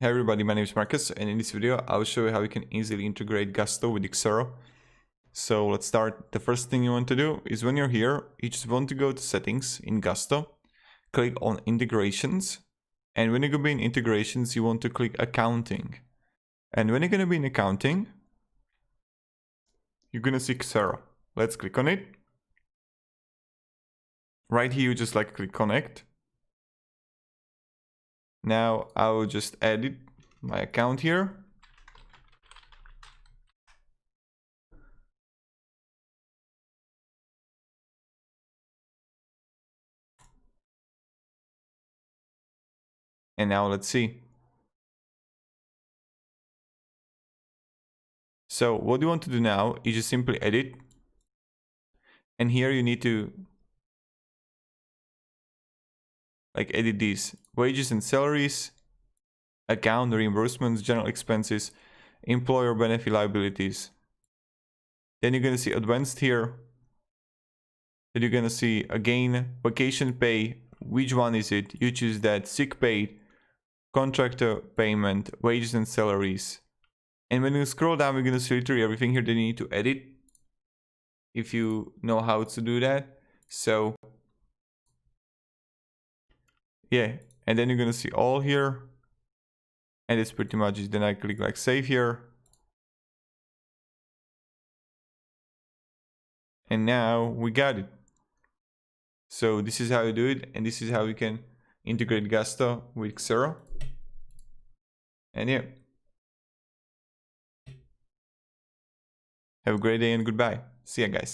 Hey everybody, my name is Marcus, and in this video I will show you how you can easily integrate Gusto with Xero. So let's start. The first thing you want to do is when you're here, you just want to go to settings in Gusto, click on integrations, and when you're going to be in integrations you want to click accounting. And when you're going to be in accounting, you're going to see Xero. Let's click on it. Right here you just click connect. Now I will just edit my account here. And now let's see. So what you want to do now is just simply edit. And here you need to edit these wages and salaries, account reimbursements, general expenses, employer benefit liabilities. Then you're going to see advanced here. Then you're going to see again vacation pay. Which one is it? You choose that. Sick pay, contractor payment, wages and salaries. And when you scroll down, we're going to see literally everything here that you need to edit, if you know how to do that. So yeah, and then you're going to see all here. And it's pretty much it. Then I click save here. And now we got it. So this is how you do it, and this is how you can integrate Gusto with Xero. And yeah. Have a great day and goodbye. See ya, guys.